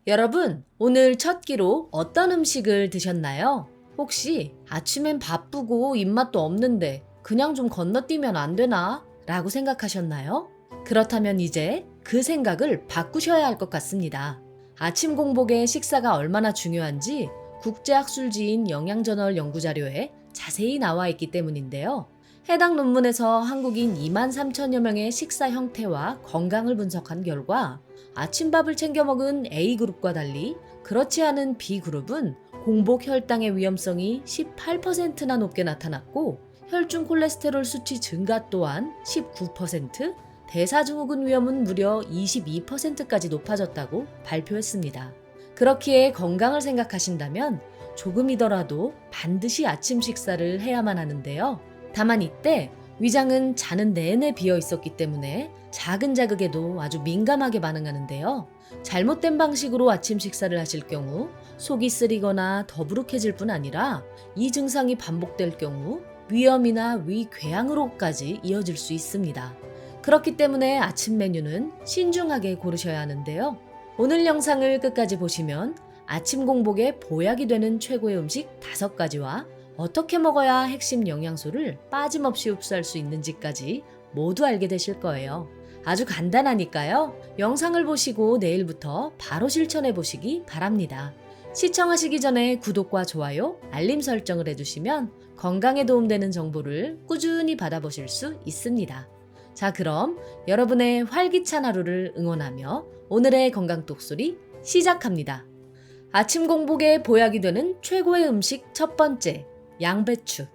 여러분, 오늘 첫 끼로 어떤 음식을 드셨나요? 혹시 아침엔 바쁘고 입맛도 없는데 그냥 좀 건너뛰면 안 되나? 라고 생각하셨나요? 그렇다면 이제 그 생각을 바꾸셔야 할 것 같습니다. 아침 공복에 식사가 얼마나 중요한지 국제학술지인 영양저널 연구자료에 자세히 나와 있기 때문인데요. 해당 논문에서 한국인 2만 3천여 명의 식사 형태와 건강을 분석한 결과 아침밥을 챙겨 먹은 A그룹과 달리 그렇지 않은 B그룹은 공복 혈당의 위험성이 18%나 높게 나타났고 혈중 콜레스테롤 수치 증가 또한 19%, 대사증후군 위험은 무려 22%까지 높아졌다고 발표했습니다. 그렇기에 건강을 생각하신다면 조금이더라도 반드시 아침 식사를 해야만 하는데요. 다만 이때 위장은 자는 내내 비어 있었기 때문에 작은 자극에도 아주 민감하게 반응하는데요. 잘못된 방식으로 아침 식사를 하실 경우 속이 쓰리거나 더부룩해질 뿐 아니라 이 증상이 반복될 경우 위염이나 위궤양으로까지 이어질 수 있습니다. 그렇기 때문에 아침 메뉴는 신중하게 고르셔야 하는데요. 오늘 영상을 끝까지 보시면 아침 공복에 보약이 되는 최고의 음식 5가지와 어떻게 먹어야 핵심 영양소를 빠짐없이 흡수할 수 있는지까지 모두 알게 되실 거예요. 아주 간단하니까요. 영상을 보시고 내일부터 바로 실천해 보시기 바랍니다. 시청하시기 전에 구독과 좋아요, 알림 설정을 해주시면 건강에 도움되는 정보를 꾸준히 받아보실 수 있습니다. 자, 그럼 여러분의 활기찬 하루를 응원하며 오늘의 건강 똑소리 시작합니다. 아침 공복에 보약이 되는 최고의 음식 첫 번째, 양배추.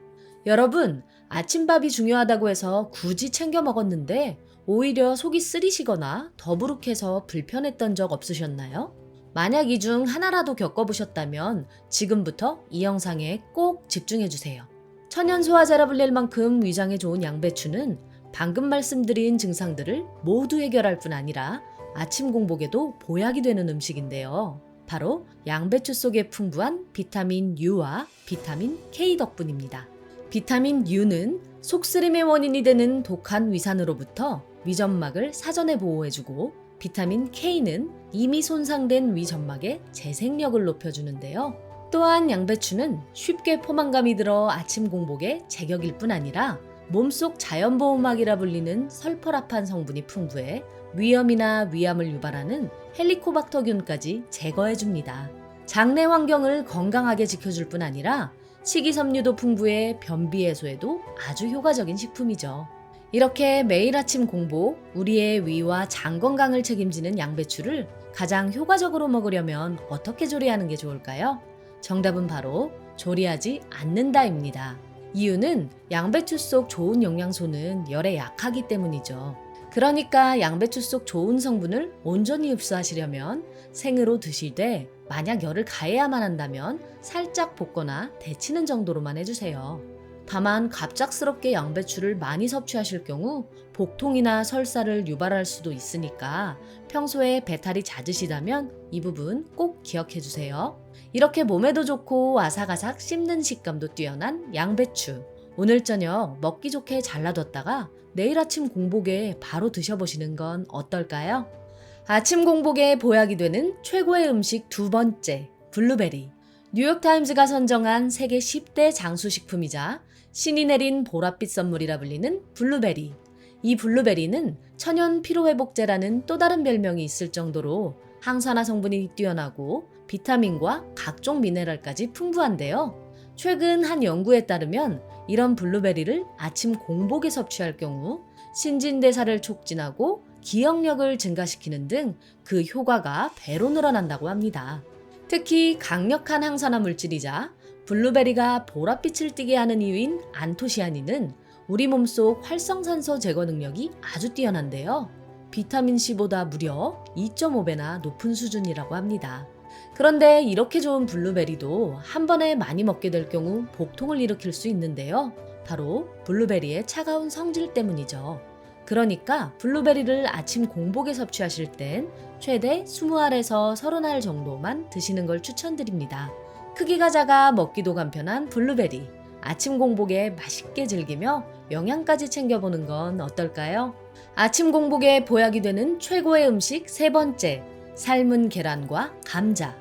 여러분, 아침밥이 중요하다고 해서 굳이 챙겨 먹었는데 오히려 속이 쓰리시거나 더부룩해서 불편했던 적 없으셨나요? 만약 이 중 하나라도 겪어보셨다면 지금부터 이 영상에 꼭 집중해주세요. 천연 소화제라 불릴 만큼 위장에 좋은 양배추는 방금 말씀드린 증상들을 모두 해결할 뿐 아니라 아침 공복에도 보약이 되는 음식인데요. 바로 양배추 속에 풍부한 비타민 U와 비타민 K 덕분입니다. 비타민 U는 속쓰림의 원인이 되는 독한 위산으로부터 위점막을 사전에 보호해주고 비타민 K는 이미 손상된 위점막의 재생력을 높여주는데요. 또한 양배추는 쉽게 포만감이 들어 아침 공복에 제격일 뿐 아니라 몸속 자연보호막이라 불리는 설퍼라판 성분이 풍부해 위염이나 위암을 유발하는 헬리코박터균까지 제거해줍니다. 장내 환경을 건강하게 지켜줄 뿐 아니라 식이섬유도 풍부해 변비 해소에도 아주 효과적인 식품이죠. 이렇게 매일 아침 공복, 우리의 위와 장 건강을 책임지는 양배추를 가장 효과적으로 먹으려면 어떻게 조리하는 게 좋을까요? 정답은 바로 조리하지 않는다입니다. 이유는 양배추 속 좋은 영양소는 열에 약하기 때문이죠. 그러니까 양배추 속 좋은 성분을 온전히 흡수하시려면 생으로 드시되 만약 열을 가해야만 한다면 살짝 볶거나 데치는 정도로만 해주세요. 다만 갑작스럽게 양배추를 많이 섭취하실 경우 복통이나 설사를 유발할 수도 있으니까 평소에 배탈이 잦으시다면 이 부분 꼭 기억해 주세요. 이렇게 몸에도 좋고 아삭아삭 씹는 식감도 뛰어난 양배추. 오늘 저녁 먹기 좋게 잘라뒀다가 내일 아침 공복에 바로 드셔보시는 건 어떨까요? 아침 공복에 보약이 되는 최고의 음식 두 번째, 블루베리. 뉴욕타임즈가 선정한 세계 10대 장수식품이자 신이 내린 보랏빛 선물이라 불리는 블루베리. 이 블루베리는 천연 피로회복제라는 또 다른 별명이 있을 정도로 항산화 성분이 뛰어나고 비타민과 각종 미네랄까지 풍부한데요. 최근 한 연구에 따르면 이런 블루베리를 아침 공복에 섭취할 경우 신진대사를 촉진하고 기억력을 증가시키는 등 그 효과가 배로 늘어난다고 합니다. 특히 강력한 항산화 물질이자 블루베리가 보랏빛을 띠게 하는 이유인 안토시아닌은 우리 몸속 활성산소 제거 능력이 아주 뛰어난데요. 비타민C보다 무려 2.5배나 높은 수준이라고 합니다. 그런데 이렇게 좋은 블루베리도 한 번에 많이 먹게 될 경우 복통을 일으킬 수 있는데요. 바로 블루베리의 차가운 성질 때문이죠. 그러니까 블루베리를 아침 공복에 섭취하실 땐 최대 20알에서 30알 정도만 드시는 걸 추천드립니다. 크기가 작아 먹기도 간편한 블루베리. 아침 공복에 맛있게 즐기며 영양까지 챙겨보는 건 어떨까요? 아침 공복에 보약이 되는 최고의 음식 세 번째, 삶은 계란과 감자.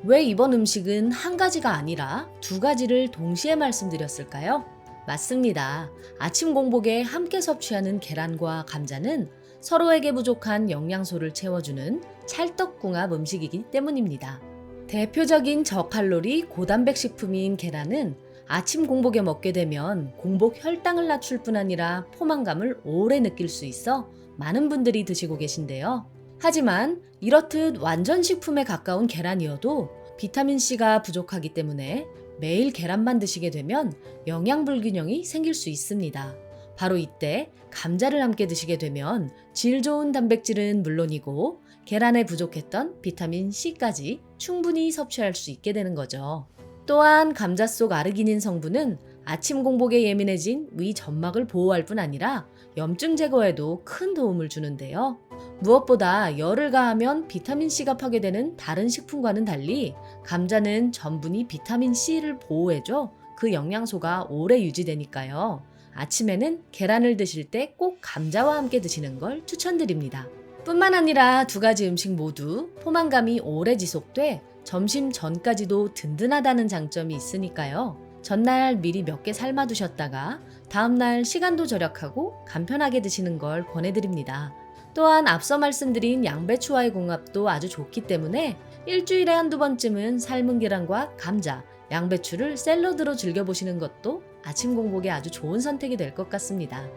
왜 이번 음식은 한 가지가 아니라 두 가지를 동시에 말씀드렸을까요? 맞습니다. 아침 공복에 함께 섭취하는 계란과 감자는 서로에게 부족한 영양소를 채워주는 찰떡궁합 음식이기 때문입니다. 대표적인 저칼로리 고단백 식품인 계란은 아침 공복에 먹게 되면 공복 혈당을 낮출 뿐 아니라 포만감을 오래 느낄 수 있어 많은 분들이 드시고 계신데요. 하지만 이렇듯 완전 식품에 가까운 계란이어도 비타민C가 부족하기 때문에 매일 계란만 드시게 되면 영양 불균형이 생길 수 있습니다. 바로 이때 감자를 함께 드시게 되면 질 좋은 단백질은 물론이고 계란에 부족했던 비타민C까지 충분히 섭취할 수 있게 되는 거죠. 또한 감자 속 아르기닌 성분은 아침 공복에 예민해진 위 점막을 보호할 뿐 아니라 염증 제거에도 큰 도움을 주는데요. 무엇보다 열을 가하면 비타민C가 파괴되는 다른 식품과는 달리 감자는 전분이 비타민C를 보호해줘 그 영양소가 오래 유지되니까요. 아침에는 계란을 드실 때 꼭 감자와 함께 드시는 걸 추천드립니다. 뿐만 아니라 두 가지 음식 모두 포만감이 오래 지속돼 점심 전까지도 든든하다는 장점이 있으니까요. 전날 미리 몇 개 삶아두셨다가 다음날 시간도 절약하고 간편하게 드시는 걸 권해드립니다. 또한 앞서 말씀드린 양배추와의 궁합도 아주 좋기 때문에 일주일에 한두 번쯤은 삶은 계란과 감자, 양배추를 샐러드로 즐겨보시는 것도 아침 공복에 아주 좋은 선택이 될 것 같습니다.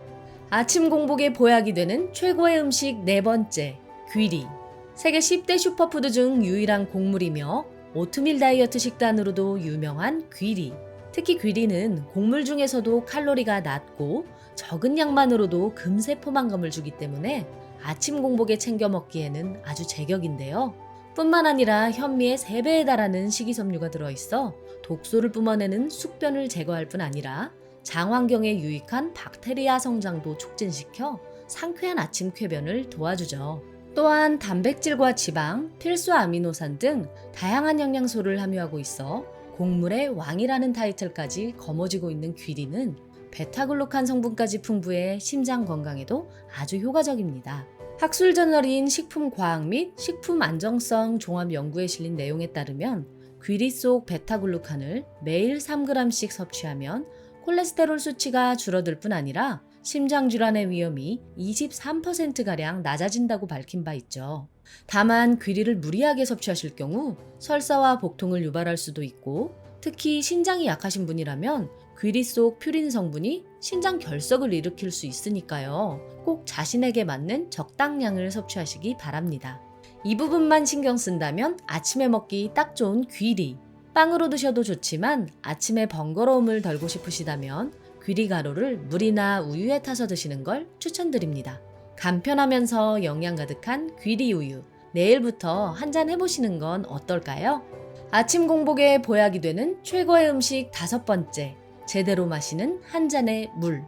아침 공복에 보약이 되는 최고의 음식 네 번째, 귀리. 세계 10대 슈퍼푸드 중 유일한 곡물이며 오트밀 다이어트 식단으로도 유명한 귀리. 특히 귀리는 곡물 중에서도 칼로리가 낮고 적은 양만으로도 금세 포만감을 주기 때문에 아침 공복에 챙겨 먹기에는 아주 제격인데요. 뿐만 아니라 현미의 3배에 달하는 식이섬유가 들어있어 독소를 뿜어내는 숙변을 제거할 뿐 아니라 장환경에 유익한 박테리아 성장도 촉진시켜 상쾌한 아침 쾌변을 도와주죠. 또한 단백질과 지방, 필수 아미노산 등 다양한 영양소를 함유하고 있어 곡물의 왕이라는 타이틀까지 거머쥐고 있는 귀리는 베타글루칸 성분까지 풍부해 심장 건강에도 아주 효과적입니다. 학술 저널인 식품과학 및 식품 안정성 종합 연구에 실린 내용에 따르면 귀리 속 베타글루칸을 매일 3g씩 섭취하면 콜레스테롤 수치가 줄어들 뿐 아니라 심장질환의 위험이 23%가량 낮아진다고 밝힌 바 있죠. 다만 귀리를 무리하게 섭취하실 경우 설사와 복통을 유발할 수도 있고 특히 신장이 약하신 분이라면 귀리 속 퓨린 성분이 신장 결석을 일으킬 수 있으니까요. 꼭 자신에게 맞는 적당량을 섭취하시기 바랍니다. 이 부분만 신경 쓴다면 아침에 먹기 딱 좋은 귀리. 빵으로 드셔도 좋지만 아침에 번거로움을 덜고 싶으시다면 귀리 가루를 물이나 우유에 타서 드시는 걸 추천드립니다. 간편하면서 영양 가득한 귀리 우유. 내일부터 한 잔 해보시는 건 어떨까요? 아침 공복에 보약이 되는 최고의 음식 5번째. 제대로 마시는 한 잔의 물.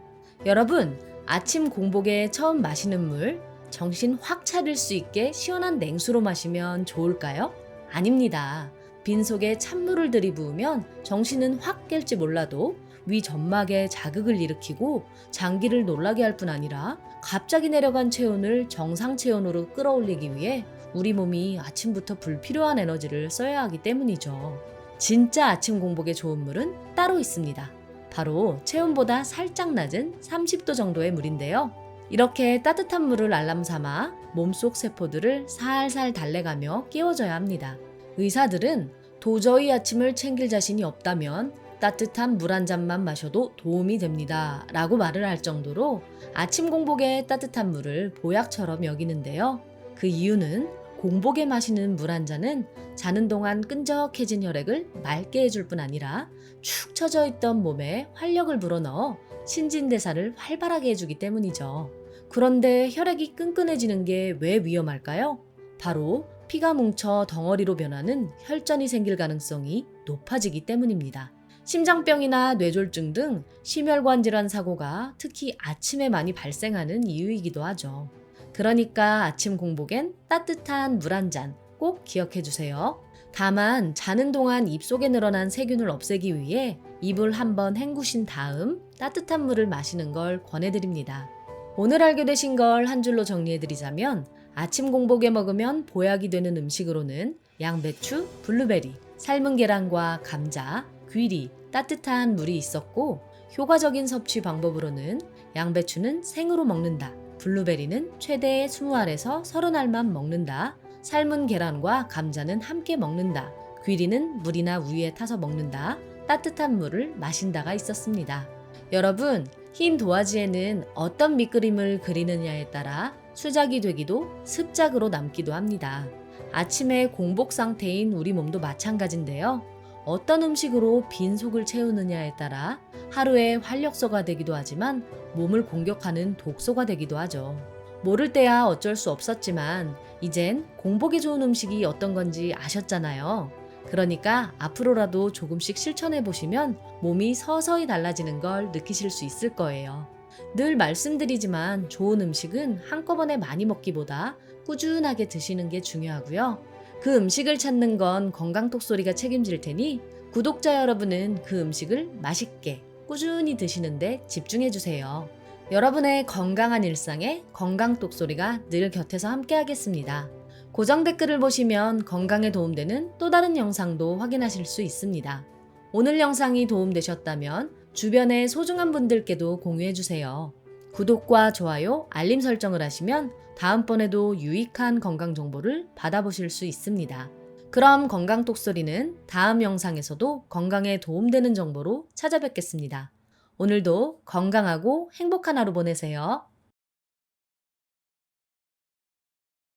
여러분, 아침 공복에 처음 마시는 물, 정신 확 차릴 수 있게 시원한 냉수로 마시면 좋을까요? 아닙니다. 빈속에 찬물을 들이부으면 정신은 확 깰지 몰라도 위 점막에 자극을 일으키고 장기를 놀라게 할 뿐 아니라 갑자기 내려간 체온을 정상 체온으로 끌어올리기 위해 우리 몸이 아침부터 불필요한 에너지를 써야 하기 때문이죠. 진짜 아침 공복에 좋은 물은 따로 있습니다. 바로 체온보다 살짝 낮은 30도 정도의 물인데요. 이렇게 따뜻한 물을 알람 삼아 몸속 세포들을 살살 달래가며 깨워줘야 합니다. 의사들은 도저히 아침을 챙길 자신이 없다면 따뜻한 물 한 잔만 마셔도 도움이 됩니다 라고 말을 할 정도로 아침 공복에 따뜻한 물을 보약처럼 여기는데요. 그 이유는 공복에 마시는 물 한 잔은 자는 동안 끈적해진 혈액을 맑게 해줄 뿐 아니라 축 처져 있던 몸에 활력을 불어넣어 신진대사를 활발하게 해주기 때문이죠. 그런데 혈액이 끈끈해지는 게 왜 위험할까요? 바로 피가 뭉쳐 덩어리로 변하는 혈전이 생길 가능성이 높아지기 때문입니다. 심장병이나 뇌졸중 등 심혈관 질환 사고가 특히 아침에 많이 발생하는 이유이기도 하죠. 그러니까 아침 공복엔 따뜻한 물 한 잔 꼭 기억해 주세요. 다만 자는 동안 입속에 늘어난 세균을 없애기 위해 입을 한번 헹구신 다음 따뜻한 물을 마시는 걸 권해드립니다. 오늘 알게 되신 걸 한 줄로 정리해드리자면 아침 공복에 먹으면 보약이 되는 음식으로는 양배추, 블루베리, 삶은 계란과 감자, 귀리, 따뜻한 물이 있었고, 효과적인 섭취 방법으로는 양배추는 생으로 먹는다. 블루베리는 최대 20알에서 30알만 먹는다. 삶은 계란과 감자는 함께 먹는다. 귀리는 물이나 우유에 타서 먹는다. 따뜻한 물을 마신다가 있었습니다. 여러분, 흰 도화지에는 어떤 밑그림을 그리느냐에 따라 수작이 되기도 습작으로 남기도 합니다. 아침에 공복 상태인 우리 몸도 마찬가지인데요. 어떤 음식으로 빈속을 채우느냐에 따라 하루의 활력소가 되기도 하지만 몸을 공격하는 독소가 되기도 하죠. 모를 때야 어쩔 수 없었지만 이젠 공복에 좋은 음식이 어떤 건지 아셨잖아요. 그러니까 앞으로라도 조금씩 실천해 보시면 몸이 서서히 달라지는 걸 느끼실 수 있을 거예요. 늘 말씀드리지만 좋은 음식은 한꺼번에 많이 먹기보다 꾸준하게 드시는 게 중요하고요. 그 음식을 찾는 건 건강톡소리가 책임질 테니 구독자 여러분은 그 음식을 맛있게 꾸준히 드시는데 집중해 주세요. 여러분의 건강한 일상에 건강톡소리가 늘 곁에서 함께 하겠습니다. 고정 댓글을 보시면 건강에 도움되는 또 다른 영상도 확인하실 수 있습니다. 오늘 영상이 도움되셨다면 주변의 소중한 분들께도 공유해주세요. 구독과 좋아요, 알림 설정을 하시면 다음번에도 유익한 건강 정보를 받아보실 수 있습니다. 그럼 건강톡소리는 다음 영상에서도 건강에 도움되는 정보로 찾아뵙겠습니다. 오늘도 건강하고 행복한 하루 보내세요.